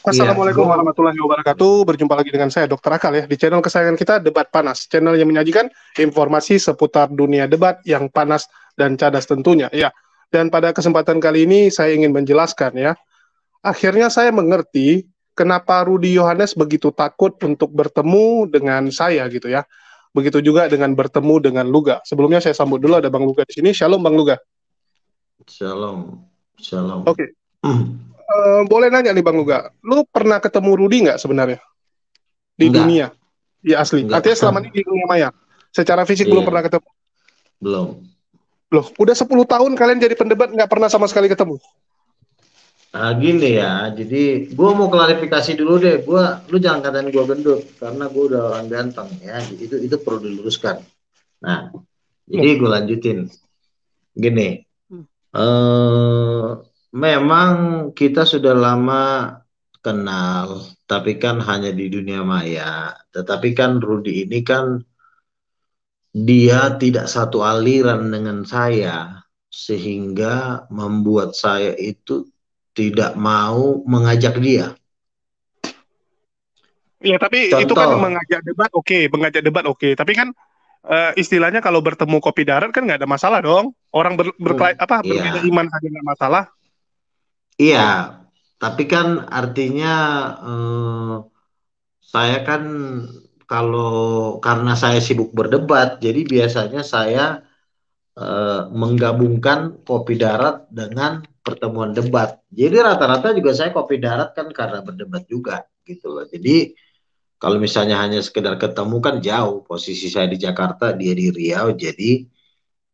Iya, Assalamualaikum gue mau. warahmatullahi wabarakatuh. Berjumpa lagi dengan saya, Dr. Akal ya, di channel kesayangan kita, Debat Panas. Channel yang menyajikan informasi seputar dunia debat yang panas dan cadas tentunya. Ya, dan pada kesempatan kali ini saya ingin menjelaskan ya, akhirnya saya mengerti kenapa Rudy Yohanes begitu takut untuk bertemu dengan saya gitu ya. Begitu juga dengan bertemu dengan Luga. Sebelumnya saya sambut dulu, ada Bang Luga di sini. Shalom Bang Luga. Shalom, shalom. Oke, boleh nanya nih Bang Luga, lu pernah ketemu Rudy nggak sebenarnya di Enggak, dunia? Ya asli. enggak. Artinya selama ini di dunia maya. Secara fisik belum pernah Iya, ketemu. belum. Loh, udah 10 tahun kalian jadi pendebat nggak pernah sama sekali ketemu. Nah, gini ya, jadi gue mau klarifikasi dulu deh. Lu jangan katain gue gendut, karena gue udah orang ganteng ya. Itu perlu diluruskan. Nah, jadi Loh. gue lanjutin. Gini, Hmm. eh memang kita sudah lama kenal, tapi kan hanya di dunia maya. Tetapi kan Rudy ini kan dia tidak satu aliran dengan saya, sehingga membuat saya itu tidak mau mengajak dia. Ya, tapi itu kan Contoh, mengajak debat, oke, mengajak debat, oke. Tapi kan istilahnya kalau bertemu kopi darat kan nggak ada masalah dong. Orang berbeda iya, iman saja nggak masalah. iya, tapi kan artinya eh, saya kan kalau karena saya sibuk berdebat, jadi biasanya saya menggabungkan kopi darat dengan pertemuan debat. Jadi rata-rata juga saya kopi darat kan karena berdebat juga gitu loh. Jadi kalau misalnya hanya sekedar ketemu kan jauh. Posisi saya di Jakarta, dia di Riau. Jadi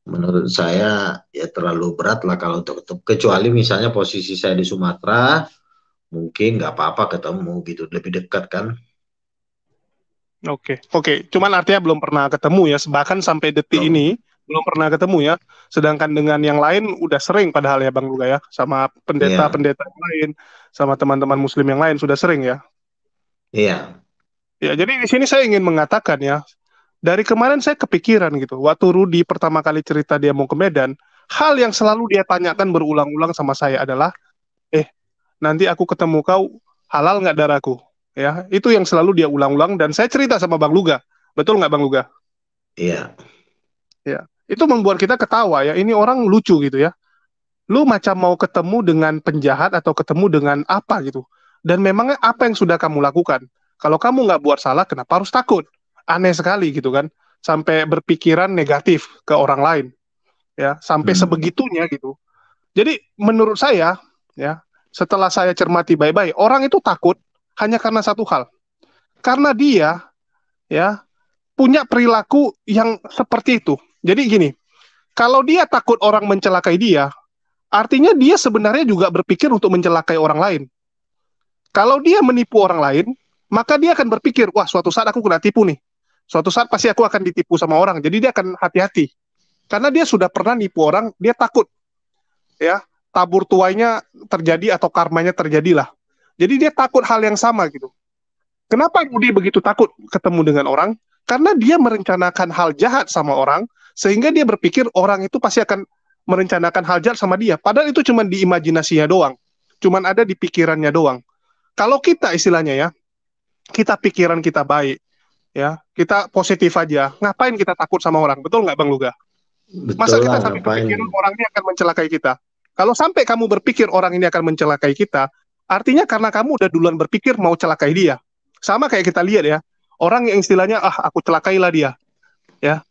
menurut saya ya terlalu berat lah kalau untuk ketemu. Kecuali misalnya posisi saya di Sumatera, mungkin nggak apa-apa ketemu gitu. Lebih dekat kan. Oke, oke. Cuman artinya belum pernah ketemu ya. Bahkan sampai detik Belum. ini belum pernah ketemu ya. Sedangkan dengan yang lain udah sering padahal ya Bang Luga ya. Sama Iya, pendeta-pendeta yang lain, sama teman-teman Muslim yang lain sudah sering ya. iya. Ya, jadi di sini saya ingin mengatakan ya, dari kemarin saya kepikiran gitu. Waktu Rudi pertama kali cerita dia mau ke Medan, hal yang selalu dia tanyakan berulang-ulang sama saya adalah, nanti aku ketemu kau, halal nggak darahku? Ya, itu yang selalu dia ulang-ulang dan saya cerita sama Bang Luga. Betul nggak Bang Luga? Iya. Ya, itu membuat kita ketawa ya. Ini orang lucu gitu ya. Lu macam mau ketemu dengan penjahat atau ketemu dengan apa gitu. Dan memangnya apa yang sudah kamu lakukan? Kalau kamu nggak buat salah, kenapa harus takut? Aneh sekali gitu kan. Sampai berpikiran negatif ke orang lain. Ya, sampai Hmm. sebegitunya gitu. Jadi menurut saya, ya, setelah saya cermati baik-baik, orang itu takut hanya karena satu hal. Karena dia, ya, punya perilaku yang seperti itu. Jadi gini, kalau dia takut orang mencelakai dia, artinya dia sebenarnya juga berpikir untuk mencelakai orang lain. Kalau dia menipu orang lain, maka dia akan berpikir, wah suatu saat aku kena tipu nih. Suatu saat pasti aku akan ditipu sama orang. Jadi dia akan hati-hati. Karena dia sudah pernah nipu orang, dia takut ya tabur tuainya terjadi atau karmanya terjadilah. Jadi dia takut hal yang sama gitu. Kenapa Rudy begitu takut ketemu dengan orang? Karena dia merencanakan hal jahat sama orang, sehingga dia berpikir orang itu pasti akan merencanakan hal jahat sama dia. Padahal itu cuma di imajinasinya doang. Cuma ada di pikirannya doang. Kalau kita istilahnya ya, kita pikiran kita baik, ya kita positif aja. Ngapain kita takut sama orang? Betul nggak Bang Luga? Masa Betul kita lah, sampai ngapain. berpikiran orang ini akan mencelakai kita? Kalau sampai kamu berpikir orang ini akan mencelakai kita, artinya karena kamu udah duluan berpikir mau celakai dia. Sama kayak kita lihat ya, orang yang istilahnya aku celakailah dia, ya.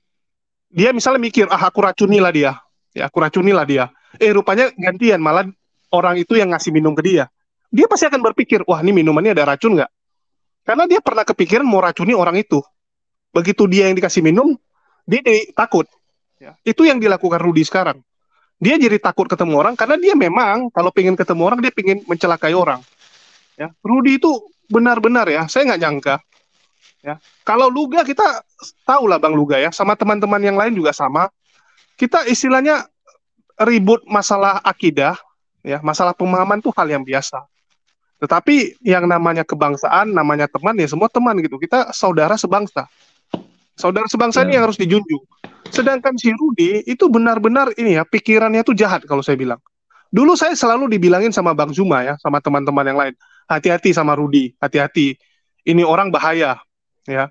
Dia misalnya mikir aku racunilah dia, ya aku racunilah dia. Rupanya gantian malah orang itu yang ngasih minum ke dia. Dia pasti akan berpikir, wah ini minumannya ada racun nggak? Karena dia pernah kepikiran mau racuni orang itu. Begitu dia yang dikasih minum, dia takut. Ya. Itu yang dilakukan Rudy sekarang. Dia jadi takut ketemu orang karena dia memang kalau pengen ketemu orang dia pengen mencelakai orang. Ya, Rudy itu benar-benar ya, saya nggak nyangka. Ya, kalau Luga kita tahu lah Bang Luga ya, sama teman-teman yang lain juga sama. Kita istilahnya ribut masalah akidah, ya, masalah pemahaman tuh hal yang biasa. Tetapi yang namanya kebangsaan, namanya teman ya semua teman gitu. Kita saudara sebangsa. Saudara sebangsa ini Ya. yang harus dijunjung. Sedangkan si Rudy itu benar-benar ini ya pikirannya tuh jahat kalau saya bilang. Dulu saya selalu dibilangin sama Bang Zuma ya, sama teman-teman yang lain. hati-hati sama Rudi, hati-hati. Ini orang bahaya, ya.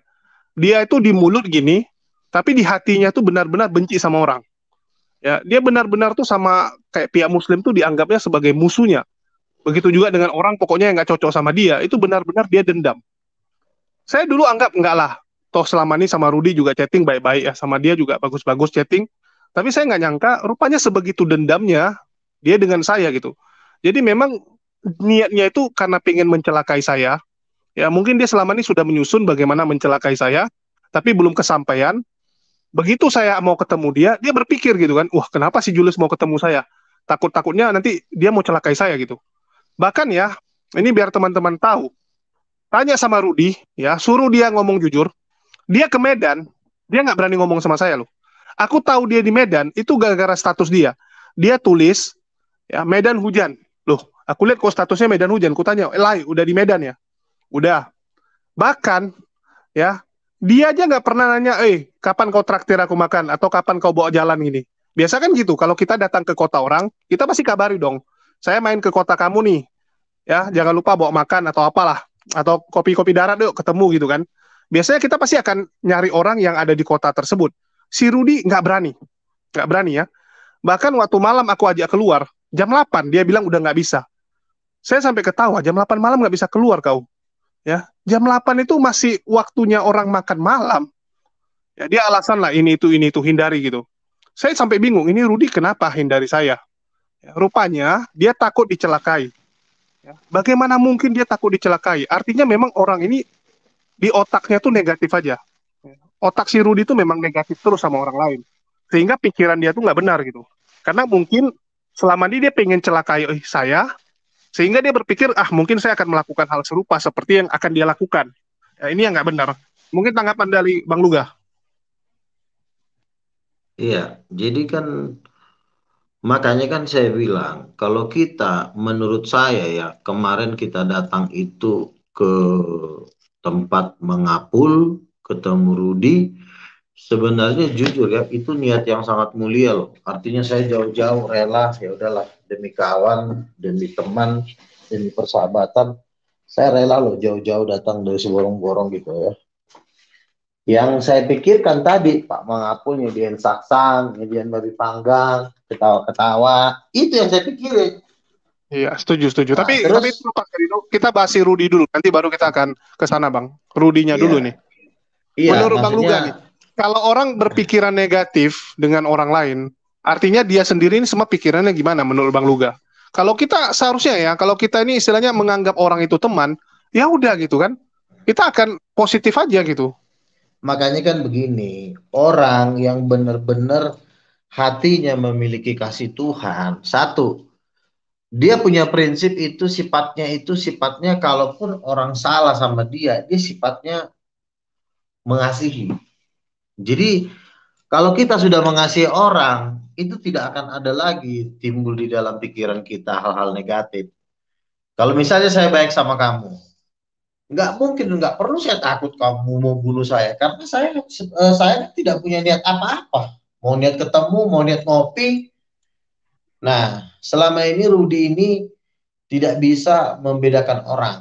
Dia itu di mulut gini, tapi di hatinya tuh benar-benar benci sama orang. Ya, dia benar-benar tuh sama kayak pihak Muslim tuh dianggapnya sebagai musuhnya. Begitu juga dengan orang pokoknya yang nggak cocok sama dia, itu benar-benar dia dendam. Saya dulu anggap enggak lah, toh selama ini sama Rudi juga chatting baik-baik ya, sama dia juga bagus-bagus chatting. Tapi saya nggak nyangka, rupanya sebegitu dendamnya dia dengan saya gitu. Jadi memang niatnya itu karena pengen mencelakai saya. Ya mungkin dia selama ini sudah menyusun bagaimana mencelakai saya, tapi belum kesampaian. Begitu saya mau ketemu dia, dia berpikir gitu kan, wah kenapa si Julius mau ketemu saya? Takut-takutnya nanti dia mau celakai saya gitu. Bahkan ya, ini biar teman-teman tahu, tanya sama Rudi, ya suruh dia ngomong jujur. Dia ke Medan, dia nggak berani ngomong sama saya loh. Aku tahu dia di Medan itu gara-gara status dia. Dia tulis ya Medan hujan. Loh, aku lihat kok statusnya Medan hujan. Ku tanya, Lai, udah di Medan ya? Udah. Bahkan ya dia aja nggak pernah nanya, kapan kau traktir aku makan atau kapan kau bawa jalan gini. Biasa kan gitu. Kalau kita datang ke kota orang, kita pasti kabari dong. Saya main ke kota kamu nih, ya jangan lupa bawa makan atau apalah, atau kopi-kopi darat yuk ketemu gitu kan. Biasanya kita pasti akan nyari orang yang ada di kota tersebut. Si Rudi nggak berani ya. Bahkan waktu malam aku ajak keluar, jam 8 dia bilang udah nggak bisa. Saya sampai ketawa, jam 8 malam nggak bisa keluar kau. Ya, jam 8 itu masih waktunya orang makan malam. Ya, dia alasan lah ini itu hindari gitu. Saya sampai bingung, ini Rudi kenapa hindari saya? Ya, rupanya dia takut dicelakai. Ya, bagaimana mungkin dia takut dicelakai? Artinya memang orang ini di otaknya tuh negatif aja. Otak si Rudi itu memang negatif terus sama orang lain. Sehingga pikiran dia tuh nggak benar gitu. Karena mungkin selama ini dia pengen celakai saya, sehingga dia berpikir, mungkin saya akan melakukan hal serupa seperti yang akan dia lakukan. Ya, ini yang nggak benar. Mungkin tanggapan dari Bang Luga. Iya, jadi kan makanya kan saya bilang, kalau kita, menurut saya ya, kemarin kita datang itu ke tempat mengapul, ketemu Rudi, sebenarnya jujur ya, itu niat yang sangat mulia loh. Artinya saya jauh-jauh rela, ya udahlah, demi kawan, demi teman, demi persahabatan, saya rela loh jauh-jauh datang dari seborong-borong gitu ya. Yang saya pikirkan tadi, Pak Mangapul nyediain saksang, nyediain babi panggang, ketawa-ketawa, itu yang saya pikirin. Iya, setuju. Nah, Tapi itu terus, Pak Ferino, kita bahas si Rudi dulu. Nanti baru kita akan ke sana, Bang. Rudinya dulu nih. iya, iya, Menurut Bang maksudnya, Luga nih, kalau orang berpikiran negatif dengan orang lain, artinya dia sendiri ini semua pikirannya gimana menurut Bang Luga? Kalau kita seharusnya ya, kalau kita ini istilahnya menganggap orang itu teman, ya udah gitu kan. Kita akan positif aja gitu. makanya kan begini, orang yang benar-benar hatinya memiliki kasih Tuhan, satu, dia punya prinsip itu sifatnya kalaupun orang salah sama dia, dia sifatnya mengasihi. Jadi kalau kita sudah mengasihi orang, itu tidak akan ada lagi timbul di dalam pikiran kita hal-hal negatif. Kalau misalnya saya baik sama kamu, nggak mungkin, nggak perlu saya takut kamu mau bunuh saya, karena saya tidak punya niat apa-apa. Mau niat ketemu, mau niat ngopi. Nah, selama ini Rudi ini tidak bisa membedakan orang.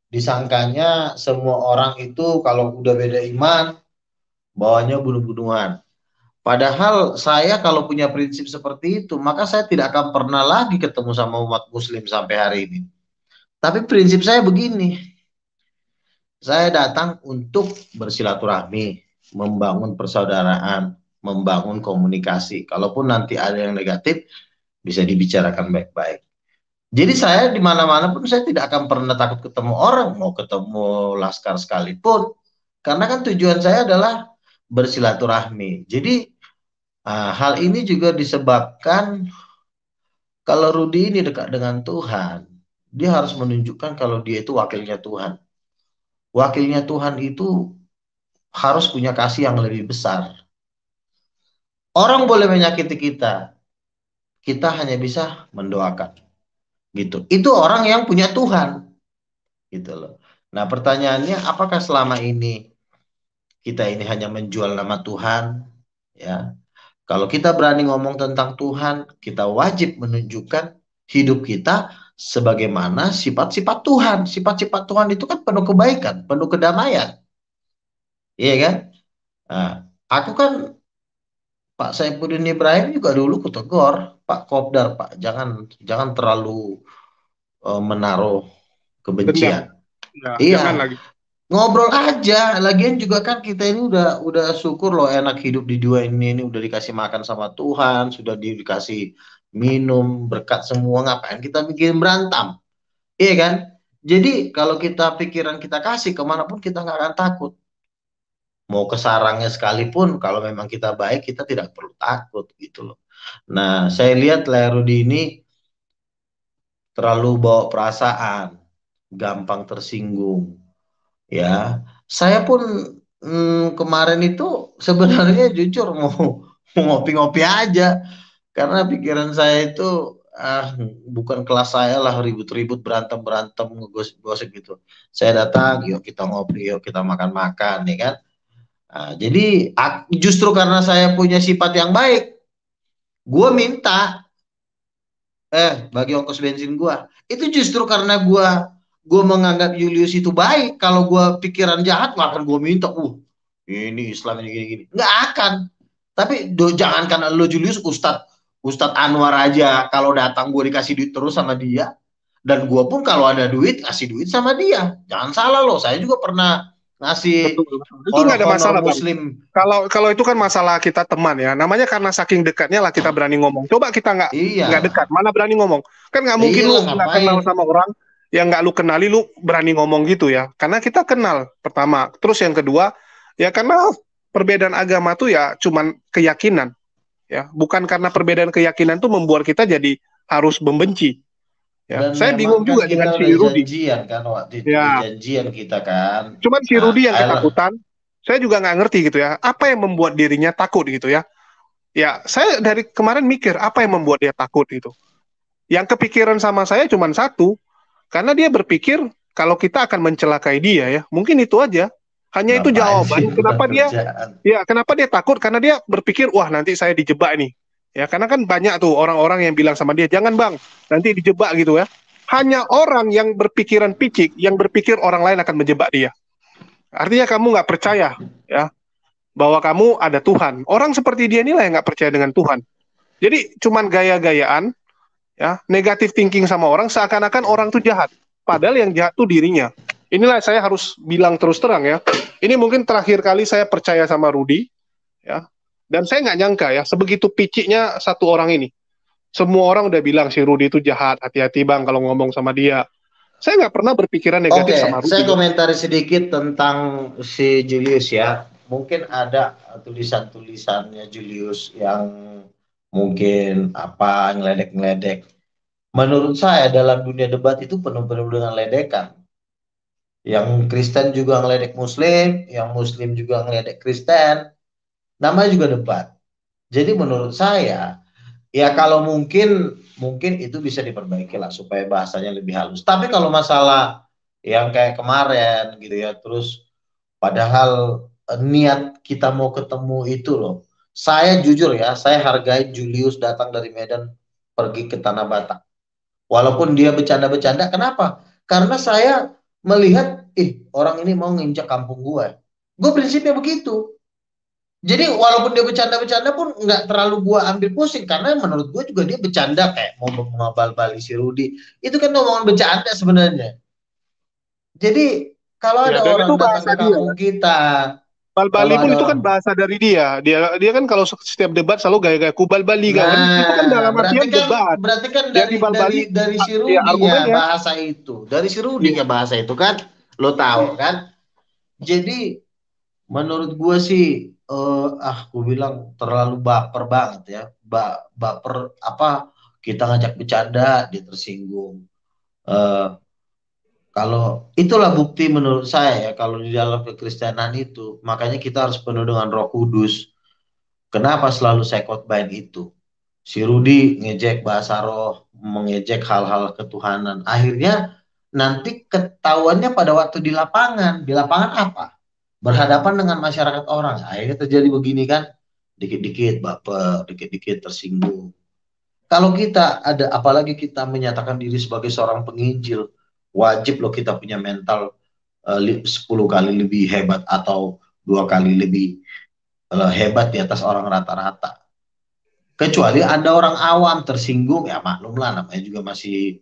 Disangkanya semua orang itu kalau udah beda iman, bawanya bunuh-bunuhan. Padahal saya kalau punya prinsip seperti itu, maka saya tidak akan pernah lagi ketemu sama umat muslim sampai hari ini. Tapi prinsip saya begini, saya datang untuk bersilaturahmi, membangun persaudaraan, membangun komunikasi. Kalaupun nanti ada yang negatif, bisa dibicarakan baik-baik. Jadi saya di mana-mana pun saya tidak akan pernah takut ketemu orang, mau ketemu laskar sekalipun. Karena kan tujuan saya adalah bersilaturahmi. Jadi hal ini juga disebabkan kalau Rudi ini dekat dengan Tuhan, dia harus menunjukkan kalau dia itu wakilnya Tuhan. Wakilnya Tuhan itu harus punya kasih yang lebih besar. Orang boleh menyakiti kita, kita hanya bisa mendoakan. Gitu. Itu orang yang punya Tuhan, gitu loh. Nah, pertanyaannya, apakah selama ini kita ini hanya menjual nama Tuhan, ya? Kalau kita berani ngomong tentang Tuhan, kita wajib menunjukkan hidup kita sebagaimana sifat-sifat Tuhan. Sifat-sifat Tuhan itu kan penuh kebaikan, penuh kedamaian, iya kan? Nah, aku kan Pak Saifuddin Ibrahim juga dulu kutegur, Pak Kopdar, Pak, jangan jangan terlalu menaruh Dendam. kebencian. Ya, Iya, jangan lagi. ngobrol aja. Lagian juga kan kita ini udah syukur loh enak hidup di dua ini udah dikasih makan sama Tuhan, sudah dikasih minum berkat semua. Ngapain kita bikin berantem? Iya kan? Jadi kalau kita pikiran kita kasih kemanapun kita nggak akan takut. Mau ke sarangnya sekalipun, kalau memang kita baik kita tidak perlu takut gitu loh. Nah, saya lihat Lerudi ini terlalu bawa perasaan, gampang tersinggung. Ya, saya pun kemarin itu sebenarnya jujur mau ngopi-ngopi aja karena pikiran saya itu ah bukan kelas saya lah ribut-ribut berantem-berantem ngegosip-gosip gitu. Saya datang, yuk kita ngopi, yuk kita makan-makan, ya kan. Nah, jadi justru karena saya punya sifat yang baik, gue minta bagi ongkos bensin gua. Itu justru karena gua menganggap Julius itu baik. Kalau gua pikiran jahat nggak akan gua minta. Ini Islam ini gini-gini. Nggak akan. Tapi jangankan lo Julius, Ustadz Anwar aja kalau datang gua dikasih duit terus sama dia. Dan gua pun kalau ada duit kasih duit sama dia. Jangan salah loh. Saya juga pernah ngasih Betul, betul. Itu nggak ada honor masalah, Bang. Muslim. Kalau kalau itu kan masalah kita teman ya. Namanya karena saking dekatnya lah kita berani ngomong. Coba kita nggak Iya, dekat, mana berani ngomong? Kan nggak mungkin lu iyalah nggak kenal ngapain. sama orang yang nggak lu kenali lu berani ngomong gitu ya. Karena kita kenal pertama. Terus yang kedua ya karena perbedaan agama tuh ya cuman keyakinan ya. Bukan karena perbedaan keyakinan tuh membuat kita jadi harus membenci. Ya, Dan saya memang bingung kan juga dengan kita si udah Rudi. janjian kan waktu itu udah Ya, janjian kita kan. cuman si Nah, Rudi yang ayolah. ketakutan. Saya juga nggak ngerti gitu ya. Apa yang membuat dirinya takut gitu ya? Ya, saya dari kemarin mikir apa yang membuat dia takut gitu. Yang kepikiran sama saya cuma satu, karena dia berpikir kalau kita akan mencelakai dia ya. Mungkin itu aja. Hanya itu Ngapain sih jawaban bukan kenapa dia kerjaan. ya kenapa dia takut karena dia berpikir wah nanti saya dijebak nih. Ya, karena kan banyak tuh orang-orang yang bilang sama dia, "Jangan, Bang, nanti dijebak gitu ya." Hanya orang yang berpikiran picik, yang berpikir orang lain akan menjebak dia. Artinya kamu nggak percaya ya bahwa kamu ada Tuhan. Orang seperti dia inilah yang nggak percaya dengan Tuhan. Jadi cuman gaya-gayaan ya, negatif thinking sama orang seakan-akan orang tuh jahat. Padahal yang jahat tuh dirinya. Inilah saya harus bilang terus terang ya. Ini mungkin terakhir kali saya percaya sama Rudi ya. Dan saya nggak nyangka ya sebegitu piciknya satu orang ini. Semua orang udah bilang si Rudi itu jahat, hati-hati bang kalau ngomong sama dia. Saya nggak pernah berpikiran negatif Oke, sama saya Rudi. komentari sedikit tentang si Julius ya. Mungkin ada tulisan-tulisannya Julius yang mungkin apa ngeledek-ngeledek. Menurut saya dalam dunia debat itu penuh-penuh dengan ledekan. Yang Kristen juga ngeledek Muslim, yang Muslim juga ngeledek Kristen. Namanya juga debat. Jadi menurut saya, ya kalau mungkin itu bisa diperbaiki lah supaya bahasanya lebih halus. Tapi kalau masalah yang kayak kemarin gitu ya, terus padahal niat kita mau ketemu itu loh. Saya jujur ya, saya hargai Julius datang dari Medan pergi ke Tanah Batak. Walaupun dia bercanda-bercanda, kenapa? Karena saya melihat, orang ini mau nginjak kampung gue. Gue prinsipnya begitu. Jadi walaupun dia bercanda-bercanda pun nggak terlalu gua ambil pusing karena menurut gua juga dia bercanda kayak mau mengabal-bali si Rudi. Itu kan omongan bercanda sebenarnya. Jadi kalau Ya, ada dan orang itu datang bahasa ke dia. kampung kita, Bal-bali kalau pun ada itu orang, kan bahasa dari dia. Dia kan kalau setiap debat selalu gaya-gaya kubal bali kau kan. Itu kan nah dalam berarti artian kan debat. berarti kan Yang di bal-bali dari si ya Rudinya argumennya. bahasa itu, dari si Rudinya Iya. bahasa itu kan, lo tahu kan? Jadi menurut gue sih, gue bilang terlalu baper banget ya. Baper apa? Kita ngajak bercanda, dia tersinggung. Eh, Kalau itulah bukti menurut saya ya, kalau di dalam kekristenan itu, makanya kita harus penuh dengan Roh Kudus. Kenapa selalu saya khotbahin itu? Si Rudi ngejek bahasa roh, mengejek hal-hal ketuhanan. Akhirnya nanti ketahuannya pada waktu di lapangan. Di lapangan apa? Berhadapan dengan masyarakat orang. Akhirnya terjadi begini kan, dikit-dikit baper, dikit-dikit tersinggung. Kalau kita ada, apalagi kita menyatakan diri sebagai seorang penginjil, wajib loh kita punya mental 10 kali lebih hebat atau 2 kali lebih hebat di atas orang rata-rata. Kecuali ada orang awam tersinggung, ya maklumlah namanya juga masih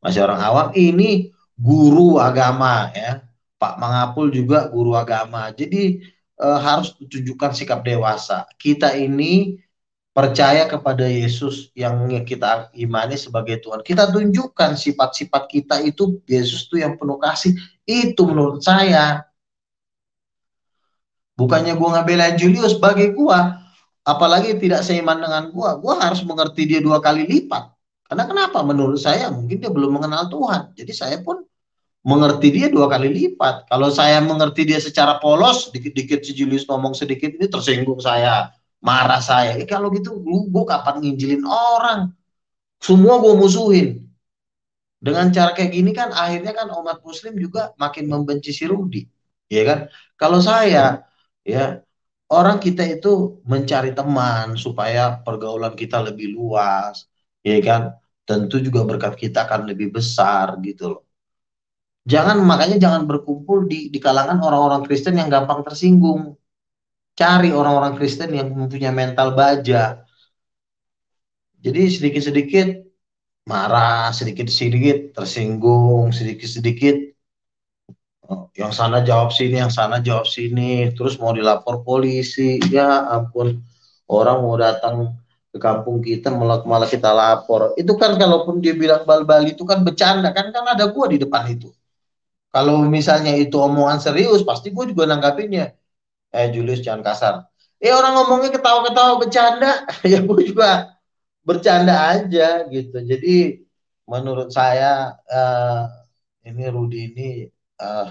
masih orang awam. Ini guru agama ya, Pak Mangapul juga guru agama. Jadi harus tunjukkan sikap dewasa. Kita ini percaya kepada Yesus yang kita imani sebagai Tuhan. Kita tunjukkan sifat-sifat kita itu, Yesus itu yang penuh kasih. Itu menurut saya. Bukannya gua ngebelain Julius, bagi gua, apalagi tidak seiman dengan gua harus mengerti dia 2 kali lipat. Karena kenapa? Menurut saya mungkin dia belum mengenal Tuhan. Jadi saya pun mengerti dia 2 kali lipat. Kalau saya mengerti dia secara polos, dikit-dikit si Julius ngomong sedikit, ini tersinggung saya, marah saya. Kalau gitu, gue kapan nginjilin orang? Semua gue musuhin. Dengan cara kayak gini kan akhirnya kan umat Muslim juga makin membenci si Rudi, ya kan? Kalau saya, ya orang kita itu mencari teman supaya pergaulan kita lebih luas, ya kan? Tentu juga berkat kita akan lebih besar gitu loh. Makanya jangan berkumpul di kalangan orang-orang Kristen yang gampang tersinggung. Cari orang-orang Kristen yang mempunyai mental baja. Jadi sedikit-sedikit marah, sedikit-sedikit tersinggung, sedikit-sedikit yang sana jawab sini, yang sana jawab sini, terus mau dilapor polisi. Ya ampun, orang mau datang ke kampung kita malah malah kita lapor. Itu kan kalaupun dia bilang bal-bal itu kan bercanda, kan ada gua di depan itu. Kalau misalnya itu omongan serius, pasti gue juga nanggapinnya. Julius jangan kasar. Orang ngomongnya ketawa-ketawa bercanda, ya gue juga bercanda aja gitu. Jadi menurut saya ini Rudi ini eh,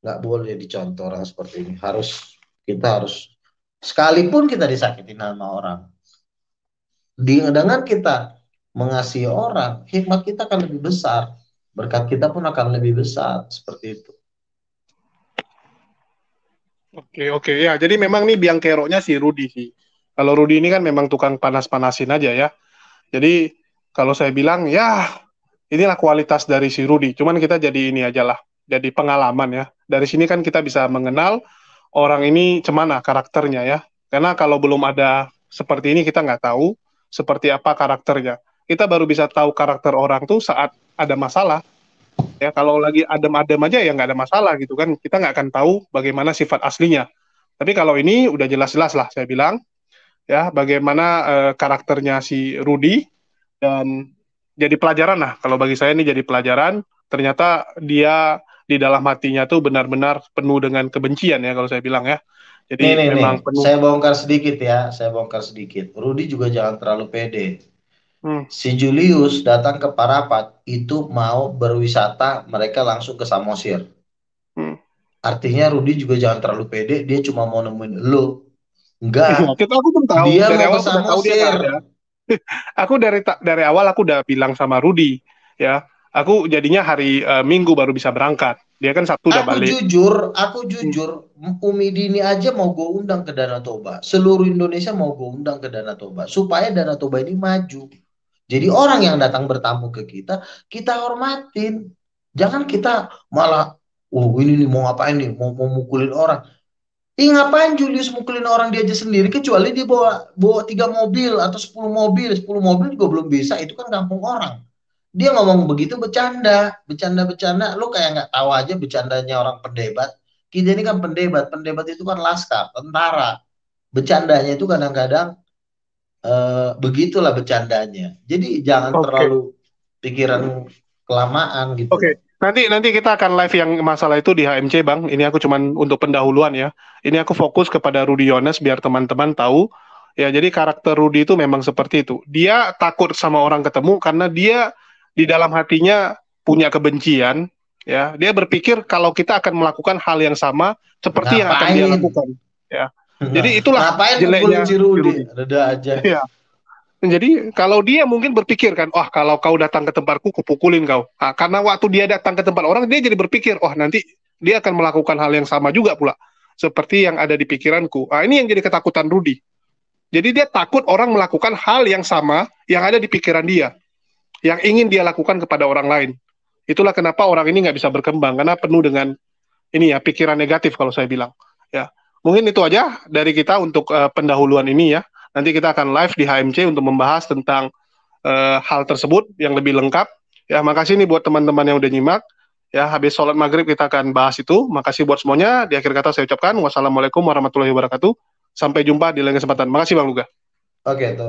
nggak boleh dicontoh orang seperti ini. Kita harus sekalipun kita disakitin sama orang, dengan kita mengasihi orang, hikmat kita akan lebih besar, berkat kita pun akan lebih besar seperti itu. Oke, oke. Ya, jadi memang nih biang keroknya si Rudi sih. Kalau Rudi ini kan memang tukang panas-panasin aja ya. Jadi kalau saya bilang ya inilah kualitas dari si Rudi. Cuman kita jadi ini aja lah, jadi pengalaman ya. Dari sini kan kita bisa mengenal orang ini cemana karakternya ya. Karena kalau belum ada seperti ini kita nggak tahu seperti apa karakternya. Kita baru bisa tahu karakter orang tuh saat ada masalah. Ya kalau lagi adem-adem aja ya nggak ada masalah gitu kan. Kita nggak akan tahu bagaimana sifat aslinya. Tapi kalau ini udah jelas-jelas lah saya bilang ya bagaimana karakternya si Rudy dan jadi pelajaran lah. Kalau bagi saya ini jadi pelajaran. Ternyata dia di dalam hatinya tuh benar-benar penuh dengan kebencian ya kalau saya bilang ya. Nih, Jadi nih, nih, memang penuh. saya bongkar sedikit ya, saya bongkar sedikit. Rudy juga jangan terlalu pede. Hmm, Si Julius datang ke Parapat itu mau berwisata, mereka langsung ke Samosir. hmm. Artinya Rudy juga jangan terlalu pede, dia cuma mau nemuin lo. Iya, Enggak, aku pun tahu dia dari mau ke awal aku udah tahu dia nggak Samosir. ada. Aku dari awal aku udah bilang sama Rudy ya. Aku jadinya hari Minggu baru bisa berangkat. Dia kan Sabtu udah balik. Aku Hmm, jujur, Umi Dini aja mau gue undang ke Danau Toba. Seluruh Indonesia mau gue undang ke Danau Toba. Supaya Danau Toba ini maju. Jadi orang yang datang bertamu ke kita, kita hormatin. Jangan kita malah, ini nih mau ngapain nih, mau mukulin orang. Ngapain Julius mukulin orang dia aja sendiri, kecuali dia bawa bawa 3 mobil atau 10 mobil, 10 mobil juga belum bisa, itu kan kampung orang. Dia ngomong begitu bercanda, bercanda, lu kayak nggak tahu aja bercandanya orang pendebat. Kita ini kan pendebat, pendebat itu kan laskar, tentara. Bercandanya itu kadang-kadang begitulah bercandanya. Jadi jangan oke. terlalu pikiran kelamaan gitu Oke, loh. nanti nanti kita akan live yang masalah itu di HMC, Bang. Ini aku cuman untuk pendahuluan ya. Ini aku fokus kepada Rudy Yones biar teman-teman tahu. Ya, jadi karakter Rudy itu memang seperti itu. Dia takut sama orang ketemu karena dia di dalam hatinya punya kebencian. Ya, dia berpikir kalau kita akan melakukan hal yang sama seperti yang akan dia Ngapain? lakukan. Ya, jadi itulah Ngapain mukulin jeleknya si si Rudi? Rudy. Reda aja. Ya, jadi kalau dia mungkin berpikir kan, wah kalau kau datang ke tempatku, kupukulin kau. Nah, karena waktu dia datang ke tempat orang, dia jadi berpikir, oh nanti dia akan melakukan hal yang sama juga pula. Seperti yang ada di pikiranku. Nah, ini yang jadi ketakutan Rudy. Jadi dia takut orang melakukan hal yang sama yang ada di pikiran dia, yang ingin dia lakukan kepada orang lain. Itulah kenapa orang ini nggak bisa berkembang, karena penuh dengan ini ya, pikiran negatif kalau saya bilang. Ya, mungkin itu aja dari kita untuk pendahuluan ini ya. Nanti kita akan live di HMC untuk membahas tentang hal tersebut yang lebih lengkap. Ya, makasih nih buat teman-teman yang udah nyimak. Ya, habis sholat maghrib kita akan bahas itu. Makasih buat semuanya. Di akhir kata saya ucapkan wassalamualaikum warahmatullahi wabarakatuh. Sampai jumpa di lain kesempatan. Makasih Bang Luga. Oke, tuh.